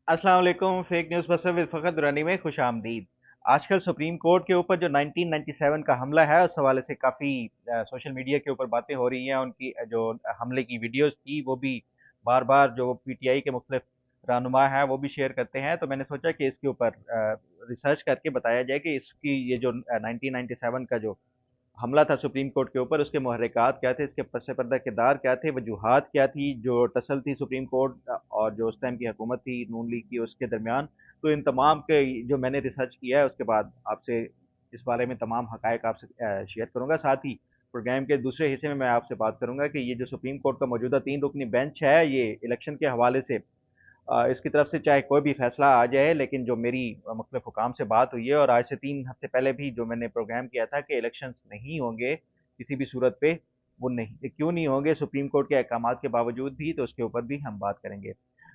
अस्सलाम वालेकुम। Fake news buster with Fakhar Durrani में खुश आमदीद। आजकल सुप्रीम कोर्ट के ऊपर जो 1997 का हमला है उस हवाले से काफ़ी सोशल मीडिया के ऊपर बातें हो रही हैं। उनकी जो हमले की वीडियोस थी वो भी बार बार जो पीटीआई के मुख्तलिफ रहनुमा हैं वो भी शेयर करते हैं। तो मैंने सोचा कि इसके ऊपर रिसर्च करके बताया जाए कि इसकी ये जो 1997 का जो हमला था सुप्रीम कोर्ट के ऊपर, उसके मुहर्रिकात क्या थे, इसके पस पर्दा किरदार क्या थे, वजूहात क्या थी, जो टसल थी सुप्रीम कोर्ट और जो उस टाइम की हुकूमत थी नून लीग की उसके दरमियान। तो इन तमाम के जो मैंने रिसर्च किया है उसके बाद आपसे इस बारे में तमाम हकायक आपसे शेयर करूंगा। साथ ही प्रोग्राम के दूसरे हिस्से में मैं आपसे बात करूंगा कि ये जो सुप्रीम कोर्ट का मौजूदा 3 रुकनी बेंच है ये इलेक्शन के हवाले से इसकी तरफ से चाहे कोई भी फैसला आ जाए, लेकिन जो मेरी मुख्तलिफ हुकाम से बात हुई है और आज से 3 हफ्ते पहले भी जो मैंने प्रोग्राम किया था कि इलेक्शंस नहीं होंगे किसी भी सूरत पे, वो नहीं क्यों नहीं होंगे सुप्रीम कोर्ट के अहकामात के बावजूद भी, तो उसके ऊपर भी हम बात करेंगे।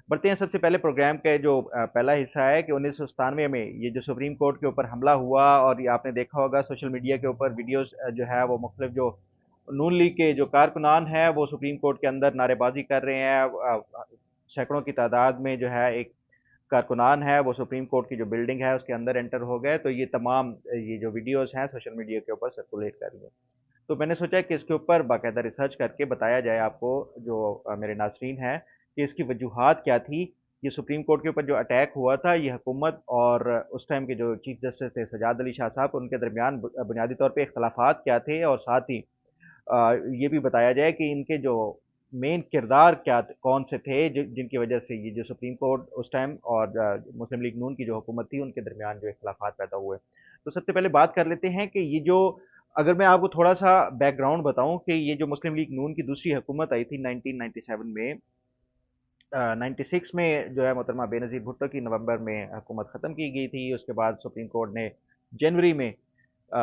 बढ़ते हैं सबसे पहले प्रोग्राम का जो पहला हिस्सा है कि 1997 में ये जो सुप्रीम कोर्ट के ऊपर हमला हुआ, और ये आपने देखा होगा सोशल मीडिया के ऊपर वीडियोस जो है वो मुख्तलिफ जो नून लीग के जो कारकुनान हैं वो सुप्रीम कोर्ट के अंदर नारेबाजी कर रहे हैं। सैकड़ों की तादाद में जो है एक कारकुनान है वो सुप्रीम कोर्ट की जो बिल्डिंग है उसके अंदर एंटर हो गए। तो ये तमाम ये जो वीडियोस हैं सोशल मीडिया के ऊपर सर्कुलेट कर रही हैं। तो मैंने सोचा कि इसके ऊपर बाकायदा रिसर्च करके बताया जाए आपको, जो मेरे नाज़रीन हैं, कि इसकी वजूहात क्या थी। ये सुप्रीम कोर्ट के ऊपर जो अटैक हुआ था ये हुकूमत और उस टाइम के जो चीफ जस्टिस थे सजाद अली शाह साहब, उनके दरमियान बुनियादी तौर पे इख्तलाफात क्या थे, और साथ ही ये भी बताया जाए कि इनके जो मेन किरदार क्या कौन से थे जिनकी वजह से ये जो सुप्रीम कोर्ट उस टाइम और मुस्लिम लीग नून की जो हुकूमत थी उनके दरमियान जो इख्तलाफात पैदा हुए। तो सबसे पहले बात कर लेते हैं कि ये जो, अगर मैं आपको थोड़ा सा बैकग्राउंड बताऊं कि ये जो मुस्लिम लीग नून की दूसरी हुकूमत आई थी 1997 में, 96 में जो है मोहतरमा बेनज़ीर भुट्टो की नवंबर में हुकूमत ख़त्म की गई थी। उसके बाद सुप्रीम कोर्ट ने जनवरी में अ,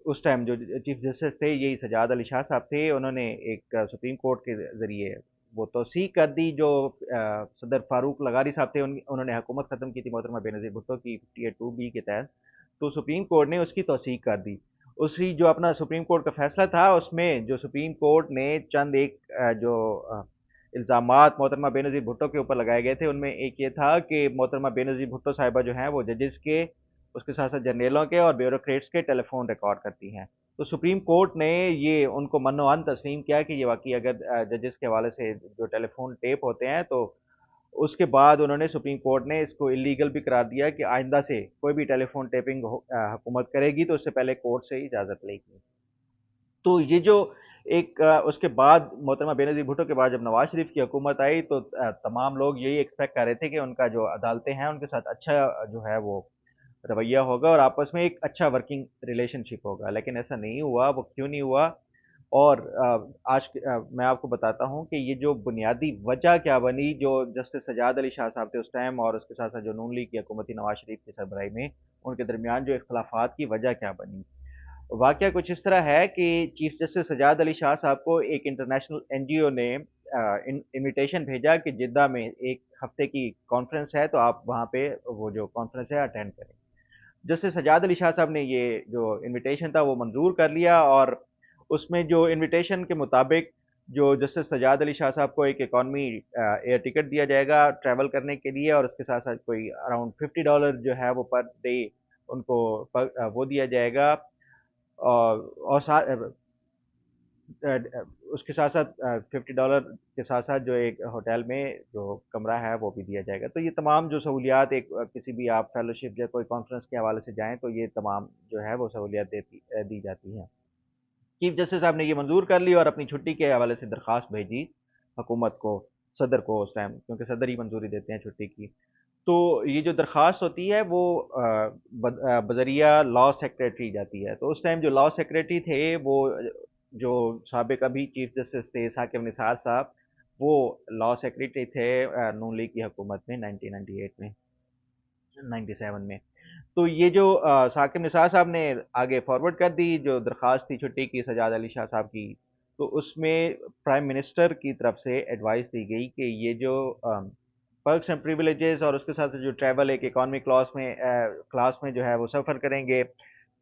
उस टाइम जो चीफ जस्टिस थे यही सजाद अली शाह साहब थे, उन्होंने एक सुप्रीम कोर्ट के ज़रिए वो तौसीक कर दी। जो सदर फारूक लगारी साहब थे उन्होंने हुकूमत ख़त्म की थी मोहतरमा बेनज़ीर भुट्टो की 58(2)(b) के तहत। तो सुप्रीम कोर्ट ने उसकी तौसीक कर दी। उसी जो अपना सुप्रीम कोर्ट का फैसला था उसमें जो सुप्रीम कोर्ट ने चंद एक जो इल्ज़ामात मोहतरमा बेनज़ीर भुट्टो के ऊपर लगाए गए थे, उनमें एक ये था कि मोहतरमा बेनज़ीर भुट्टो साहिबा जो हैं वो जजेस के, उसके साथ साथ जर्नलों के और ब्यूरोक्रेट्स के टेलीफोन रिकॉर्ड करती हैं। तो सुप्रीम कोर्ट ने ये उनको मनो-अन तस्लीम किया कि ये वाकई अगर जजेस के हवाले से जो टेलीफोन टेप होते हैं, तो उसके बाद उन्होंने सुप्रीम कोर्ट ने इसको इलीगल भी करार दिया कि आइंदा से कोई भी टेलीफोन टेपिंग हुकूमत करेगी तो उससे पहले कोर्ट से इजाज़त लेगी। तो ये जो एक उसके बाद मोहतरमा बेनज़ीर भुट्टो के बाद जब नवाज शरीफ की हुकूमत आई तो तमाम लोग यही एक्सपेक्ट कर रहे थे कि उनका जो अदालतें हैं उनके साथ अच्छा जो है वो रवैया होगा और आपस में एक अच्छा वर्किंग रिलेशनशिप होगा, लेकिन ऐसा नहीं हुआ। वो क्यों नहीं हुआ, और मैं आपको बताता हूँ कि ये जो बुनियादी वजह क्या बनी, जो जस्टिस सजाद अली शाह साहब थे उस टाइम और उसके साथ साथ जो नून लीग की हुकूमत थी नवाज शरीफ की सरबराही में, उनके दरमियान जो इख्तलाफात की वजह क्या बनी। वाकया कुछ इस तरह है कि चीफ जस्टिस सजाद अली शाह साहब को एक इंटरनेशनल एनजीओ ने इनविटेशन भेजा कि जिद्दा में एक हफ्ते की कॉन्फ्रेंस है, तो आप वहाँ पे वो जो कॉन्फ्रेंस है अटेंड करें। जस्टिस सजाद अली शाह साहब ने ये जो इनविटेशन था वो मंजूर कर लिया, और उसमें जो इनविटेशन के मुताबिक जो जस्टिस सजाद अली शाह साहब को एक इकॉनमी एयर टिकट दिया जाएगा ट्रैवल करने के लिए, और उसके साथ साथ कोई अराउंड $50 जो है वो पर डे उनको वो दिया जाएगा। और उसके साथ साथ $50 के साथ साथ जो एक होटल में जो कमरा है वो भी दिया जाएगा। तो ये तमाम जो सहूलियात एक किसी भी आप फेलोशिप या कोई कॉन्फ्रेंस के हवाले से जाएं तो ये तमाम जो है वो सहूलियात दी जाती हैं। चीफ जस्टिस साहब ने ये मंजूर कर ली और अपनी छुट्टी के हवाले से दरख्वास्त भेजी हुकूमत को, सदर को उस टाइम, क्योंकि सदर ही मंजूरी देते हैं छुट्टी की। तो ये जो दरख्वास्त होती है वो बजरिया लॉ सेक्रेटरी जाती है। तो उस टाइम जो लॉ सेक्रेटरी थे वो जो साबिक अभी चीफ जस्टिस थे साकिब निसार साहब, वो लॉ सेक्रेटरी थे नून लीग की हुकूमत में 1998 में, 97 में। तो ये जो साकिब निसार साहब ने आगे फॉरवर्ड कर दी जो दरख्वास्त थी छुट्टी की सजाद अली शाह साहब की, तो उसमें प्राइम मिनिस्टर की तरफ से एडवाइस दी गई कि ये जो पर्क्स एंड प्रिविलेजेस और उसके साथ जो ट्रैवल एक इकॉनमी क्लास में जो है वो सफ़र करेंगे,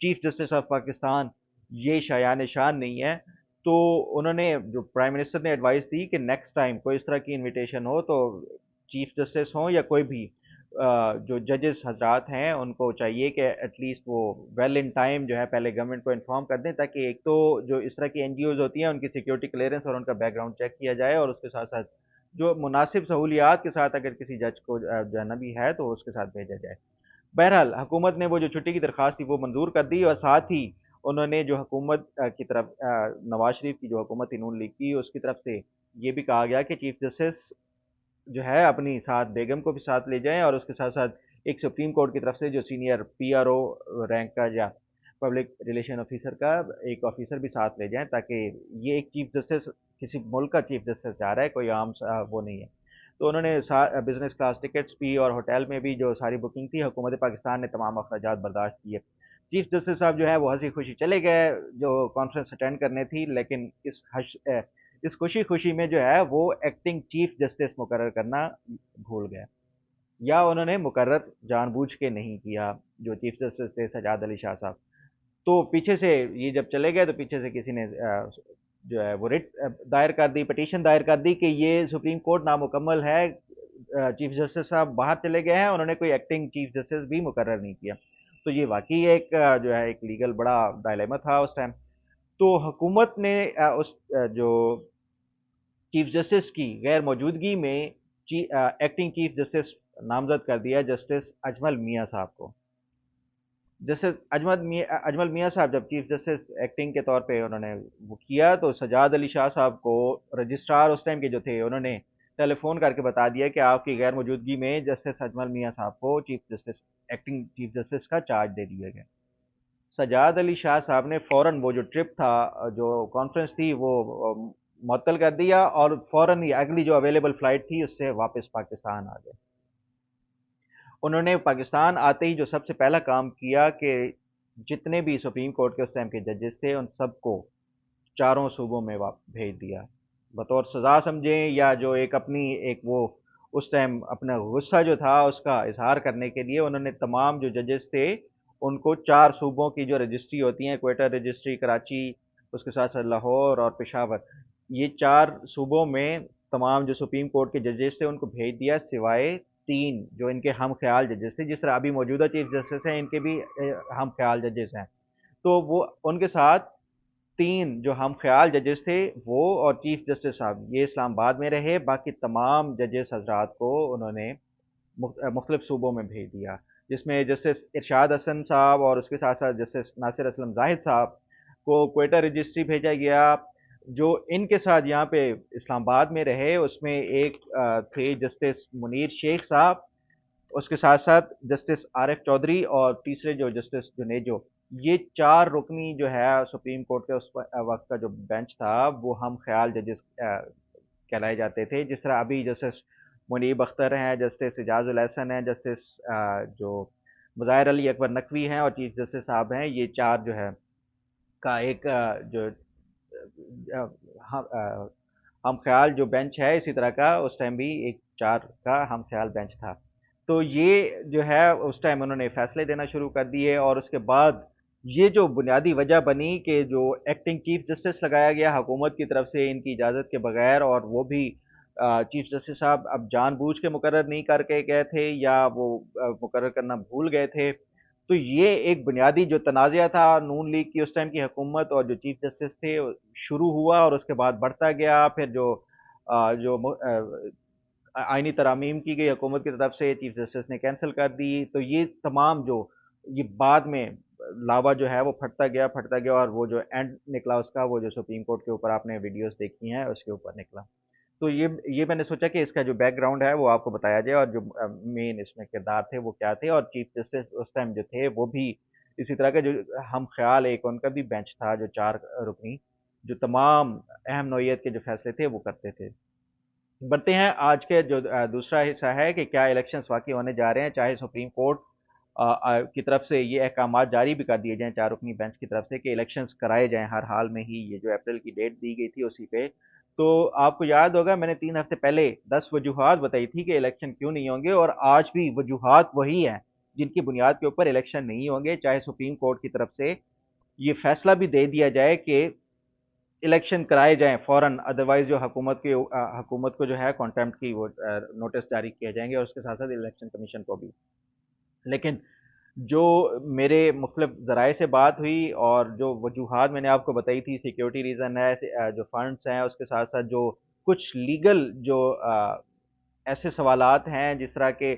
चीफ जस्टिस ऑफ पाकिस्तान ये शायान शान नहीं है। तो उन्होंने जो प्राइम मिनिस्टर ने एडवाइस दी कि नेक्स्ट टाइम कोई इस तरह की इनविटेशन हो तो چیف جسٹس ہوں یا کوئی بھی جو ججز حضرات ہیں ان کو چاہیے کہ ایٹ لیسٹ وہ ویل ان ٹائم جو ہے پہلے گورنمنٹ کو انفارم کر دیں، تاکہ ایک تو جو اس طرح کی این جی اوز ہوتی ہیں ان کی سیکیورٹی کلیئرنس اور ان کا بیک گراؤنڈ چیک کیا جائے، اور اس کے ساتھ ساتھ جو مناسب سہولیات کے ساتھ اگر کسی جج کو جانا بھی ہے تو اس کے ساتھ بھیجا جائے۔ بہرحال حکومت نے وہ جو چھٹی کی درخواست تھی وہ منظور کر دی، اور ساتھ ہی انہوں نے جو حکومت کی طرف نواز شریف کی جو حکومت تھی نون لیگ کی، اس کی طرف سے یہ بھی کہا گیا کہ چیف جسٹس جو ہے اپنی ساتھ بیگم کو بھی ساتھ لے جائیں، اور اس کے ساتھ ساتھ ایک سپریم کورٹ کی طرف سے جو senior P R O rank کا یا پبلک ریلیشن آفیسر کا ایک آفیسر بھی ساتھ لے جائیں، تاکہ یہ ایک چیف جسٹس کسی ملک کا چیف جسٹس جا رہا ہے، کوئی عام وہ نہیں ہے۔ تو انہوں نے بزنس کلاس ٹکٹس بھی اور ہوٹل میں بھی جو ساری بکنگ تھی، حکومت پاکستان نے تمام اخراجات برداشت کیے۔ چیف جسٹس صاحب جو ہے وہ ہنسی خوشی چلے گئے جو کانفرنس اٹینڈ کرنے تھی، لیکن اس خوشی خوشی میں جو ہے وہ ایکٹنگ چیف جسٹس مقرر کرنا بھول گئے، یا انہوں نے مقرر جان بوجھ کے نہیں کیا، جو چیف جسٹس تھے سجاد علی شاہ صاحب۔ تو پیچھے سے یہ جب چلے گئے تو پیچھے سے کسی نے جو ہے وہ ریٹ دائر کر دی، پٹیشن دائر کر دی کہ یہ سپریم کورٹ نامکمل ہے، چیف جسٹس صاحب باہر چلے گئے ہیں، انہوں نے کوئی ایکٹنگ چیف جسٹس بھی مقرر نہیں کیا۔ تو یہ واقعی ایک جو ہے ایک لیگل بڑا ڈائلیما تھا اس ٹائم۔ تو حکومت نے اس جو چیف جسٹس کی غیر موجودگی میں ایکٹنگ چیف جسٹس نامزد کر دیا جسٹس اجمل میاں صاحب کو۔ جسٹس اجمل میاں صاحب جب چیف جسٹس ایکٹنگ کے طور پہ انہوں نے وہ کیا، تو سجاد علی شاہ صاحب کو رجسٹرار اس ٹائم کے جو تھے انہوں نے ٹیلی فون کر کے بتا دیا کہ آپ کی غیر موجودگی میں جسٹس اجمل میاں صاحب کو chief justice acting chief justice کا چارج دے دیا گیا۔ سجاد علی شاہ صاحب نے فوراً وہ جو ٹرپ تھا، جو کانفرنس تھی، وہ معطل کر دیا، اور فوراً ہی اگلی جو اویلیبل فلائٹ تھی اس سے واپس پاکستان آ گئے۔ انہوں نے پاکستان آتے ہی جو سب سے پہلا کام کیا کہ جتنے بھی سپریم کورٹ کے اس ٹائم کے ججز تھے ان سب کو چاروں صوبوں میں بھیج دیا، بطور سزا سمجھیں یا جو ایک اپنی ایک وہ اس ٹائم اپنا غصہ جو تھا اس کا اظہار کرنے کے لیے انہوں نے تمام جو ججز تھے ان کو چار صوبوں کی جو رجسٹری ہوتی ہیں، کوئٹہ رجسٹری، کراچی، اس کے ساتھ ساتھ لاہور اور پشاور، یہ چار صوبوں میں تمام جو سپریم کورٹ کے ججز تھے ان کو بھیج دیا، سوائے تین جو ان کے ہم خیال ججز تھے، جس طرح ابھی موجودہ چیف جسٹس ہیں ان کے بھی ہم خیال ججز ہیں، تو وہ ان کے ساتھ تین جو ہم خیال ججز تھے وہ اور چیف جسٹس صاحب یہ اسلام آباد میں رہے، باقی تمام ججز حضرات کو انہوں نے مختلف صوبوں میں بھیج دیا، جس میں جسٹس ارشاد حسن صاحب اور اس کے ساتھ ساتھ جسٹس ناصر اسلم زاہد صاحب کو کوئٹہ رجسٹری بھیجا گیا۔ جو ان کے ساتھ یہاں پہ اسلام آباد میں رہے اس میں ایک تھے جسٹس منیر شیخ صاحب، اس کے ساتھ ساتھ جسٹس عارف چودھری، اور تیسرے جو جسٹس جنیجو۔ یہ چار رکنی جو ہے سپریم کورٹ کے اس وقت کا جو بینچ تھا وہ ہم خیال ججز کہلائے جاتے تھے، جس طرح ابھی جسٹس منیب اختر ہیں، جسٹس اعجاز الحسن ہیں، جسٹس جو مظاہر علی اکبر نقوی ہیں، اور چیف جسٹس صاحب ہیں، یہ چار جو ہے کا ایک جو ہم خیال جو بینچ ہے اسی طرح کا اس ٹائم بھی ایک چار کا ہم خیال بینچ تھا۔ تو یہ جو ہے اس ٹائم انہوں نے فیصلے دینا شروع کر دیے، اور اس کے بعد یہ جو بنیادی وجہ بنی کہ جو ایکٹنگ چیف جسٹس لگایا گیا حکومت کی طرف سے ان کی اجازت کے بغیر، اور وہ بھی چیف جسٹس صاحب اب جان بوجھ کے مقرر نہیں کر کے گئے تھے یا وہ مقرر کرنا بھول گئے تھے، تو یہ ایک بنیادی جو تنازعہ تھا نون لیگ کی اس ٹائم کی حکومت اور جو چیف جسٹس تھے شروع ہوا، اور اس کے بعد بڑھتا گیا، پھر جو آئینی ترامیم کی گئی حکومت کی طرف سے چیف جسٹس نے کینسل کر دی، تو یہ تمام جو یہ بعد میں لاوا جو ہے وہ پھٹتا گیا، اور وہ جو اینڈ نکلا اس کا وہ جو سپریم کورٹ کے اوپر آپ نے ویڈیوز دیکھی ہیں اس کے اوپر نکلا۔ تو یہ میں نے سوچا کہ اس کا جو بیک گراؤنڈ ہے وہ آپ کو بتایا جائے، اور جو مین اس میں کردار تھے وہ کیا تھے، اور چیف جسٹس اس ٹائم جو تھے وہ بھی اسی طرح کا جو ہم خیال ایک ان کا بھی بینچ تھا جو چار رکنی، جو تمام اہم نوعیت کے جو فیصلے تھے وہ کرتے تھے۔ بڑھتے ہیں آج کے جو دوسرا حصہ ہے کہ کیا الیکشنز واقعی ہونے جا رہے ہیں، چاہے سپریم کورٹ کی طرف سے یہ احکامات جاری بھی کر دیے جائیں چار رکنی بینچ کی طرف سے کہ الیکشنز کرائے جائیں ہر حال میں ہی، یہ جو اپریل کی ڈیٹ دی گئی تھی اسی پہ۔ تو آپ کو یاد ہوگا میں نے 3 ہفتے پہلے 10 وجوہات بتائی تھی کہ الیکشن کیوں نہیں ہوں گے، اور آج بھی وجوہات وہی ہیں جن کی بنیاد کے اوپر الیکشن نہیں ہوں گے، چاہے سپریم کورٹ کی طرف سے یہ فیصلہ بھی دے دیا جائے کہ इलेक्शन कराए जाएं फ़ौरन, अदरवाइज़ जो हुकूमत को जो है कॉन्टेम्प्ट की वो नोटिस जारी किए जाएंगे, और उसके साथ साथ इलेक्शन कमीशन को भी। लेकिन जो मेरे मुख्तलिफ ज़राए से बात हुई और जो वजूहात मैंने आपको बताई थी, सिक्योरिटी रीज़न है, जो फंड्स हैं, उसके साथ साथ जो कुछ लीगल जो ऐसे सवालात हैं, जिस तरह के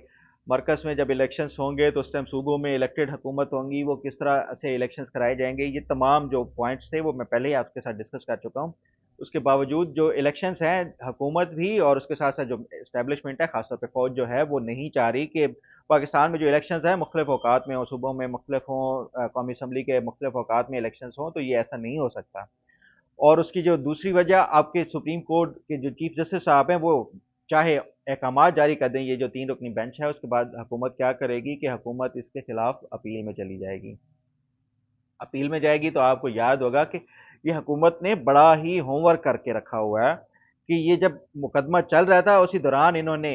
मरकज़ में जब इलेक्शंस होंगे तो उस टाइम सूबों में इलेक्टेड हुकूमत होंगी, वो किस तरह से इलेक्शंस कराए जाएंगे, ये तमाम जो पॉइंट्स थे वो मैं पहले ही आपके साथ डिस्कस कर चुका हूँ। उसके बावजूद जो इलेक्शंस हैं, हुकूमत भी और उसके साथ साथ जो इस्टेब्लिशमेंट है, खासतौर पर फौज जो है, वो नहीं चाह रही कि पाकिस्तान में जो इलेक्शंस हैं मुख्तलिफ औकात में हों, सूबों में मुख्तलिफ हों, कौमी असम्बली के मुख्तलिफ औकात में इलेक्शंस हों, तो ये ऐसा नहीं हो सकता। और उसकी जो दूसरी वजह, आपके सुप्रीम कोर्ट के जो चीफ जस्टिस साहब हैं, वो चाहे अहकामात जारी कर दें, ये जो 3 रुकनी बेंच है, उसके बाद हुकूमत क्या करेगी कि हुकूमत इसके खिलाफ अपील में चली जाएगी। अपील में जाएगी तो आपको याद होगा कि ये हुकूमत ने बड़ा ही होमवर्क करके रखा हुआ है कि ये जब मुकदमा चल रहा था, उसी दौरान इन्होंने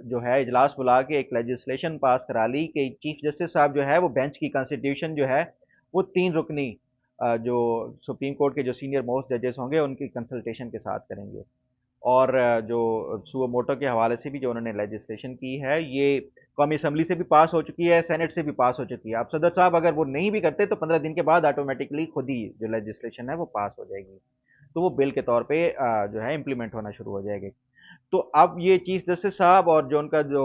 जो है इजलास बुला के एक लेजिस्लेशन पास करा ली कि चीफ जस्टिस साहब जो है वो बेंच की कॉन्स्टिट्यूशन जो है वो 3 रुकनी जो सुप्रीम कोर्ट के जो सीनियर मोस्ट जजेस होंगे उनकी कंसल्टेशन के साथ करेंगे। और जो सुओ मोटो के हवाले से भी जो उन्होंने लेजिस्लेशन की है, ये कौमी असम्बली से भी पास हो चुकी है, सेनेट से भी पास हो चुकी है। अब सदर साहब अगर वो नहीं भी करते तो 15 दिन के बाद ऑटोमेटिकली खुद ही जो लेजिस्लेशन है वो पास हो जाएगी, तो वो बिल के तौर पे जो है इम्प्लीमेंट होना शुरू हो जाएगी। तो अब ये चीफ जस्टिस साहब और जो उनका जो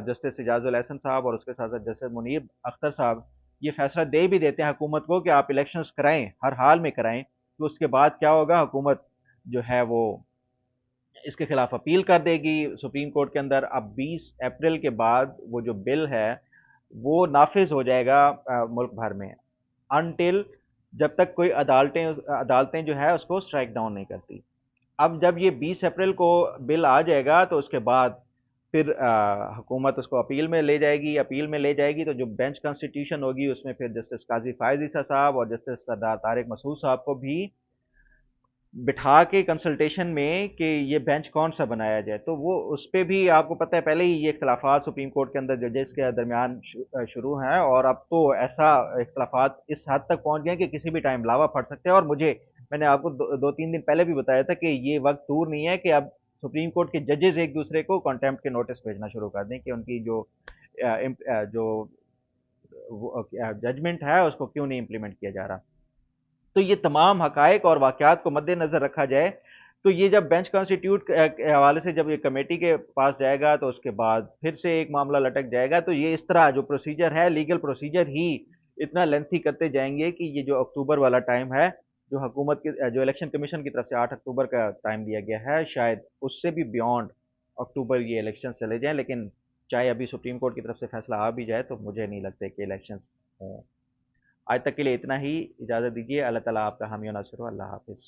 जस्टिस इजाजुल एहसन साहब और उसके साथ साथ जस्टिस मुनीर अख्तर साहब ये फैसला दे भी देते हैं हुकूमत को कि आप इलेक्शंस कराएं, हर हाल में कराएं, तो उसके बाद क्या होगा, हुकूमत जो है वो इसके खिलाफ अपील कर देगी सुप्रीम कोर्ट के अंदर। अब 20 अप्रैल के बाद वो जो बिल है वो नाफिज हो जाएगा मुल्क भर में, अनटिल जब तक कोई अदालतें अदालतें जो है उसको स्ट्राइक डाउन नहीं करती। अब जब ये 20 अप्रैल को बिल आ जाएगा तो उसके बाद फिर हुकूमत उसको अपील में ले जाएगी, अपील में ले जाएगी तो जो बेंच कॉन्स्टिट्यूशन होगी उसमें फिर जस्टिस काजी फायज ईसा साहब और जस्टिस सरदार तारिक मसूद साहब को भी बिठा के कंसल्टेशन में कि ये बेंच कौन सा बनाया जाए, तो वो उस पे भी आपको पता है पहले ही ये इख्तलाफात सुप्रीम कोर्ट के अंदर जजेस के दरमियान शुरू हैं, और अब तो ऐसा इख्तलाफात इस हद तक पहुंच गए हैं कि किसी भी टाइम लावा फट सकते हैं। और मैंने आपको 2-3 दिन पहले भी बताया था कि ये वक्त दूर नहीं है कि अब सुप्रीम कोर्ट के जजेस एक दूसरे को कॉन्टेम्प्ट के नोटिस भेजना शुरू कर दें कि उनकी जो जो जजमेंट है उसको क्यों नहीं इम्प्लीमेंट किया जा रहा। तो ये तमाम हकायक और वाक़यात को मद्देनज़र रखा जाए, तो ये जब बेंच कॉन्स्टिट्यूट के हवाले से जब ये कमेटी के पास जाएगा तो उसके बाद फिर से एक मामला लटक जाएगा, तो ये इस तरह जो प्रोसीजर है, लीगल प्रोसीजर ही इतना लेंथी करते जाएंगे कि ये जो अक्टूबर वाला टाइम है, जो हुकूमत के जो इलेक्शन कमीशन की तरफ से 8 अक्टूबर का टाइम दिया गया है, शायद उससे भी बियॉन्ड अक्टूबर ये इलेक्शन चले जाएं। लेकिन चाहे अभी सुप्रीम कोर्ट की तरफ से फैसला आ भी जाए तो मुझे नहीं लगता कि इलेक्शन हों। आज तक के लिए इतना ही, इजाज़त दीजिए। अल्लाह ताला आपका हामी और नासिर हो। अल्लाह हाफ़िज़।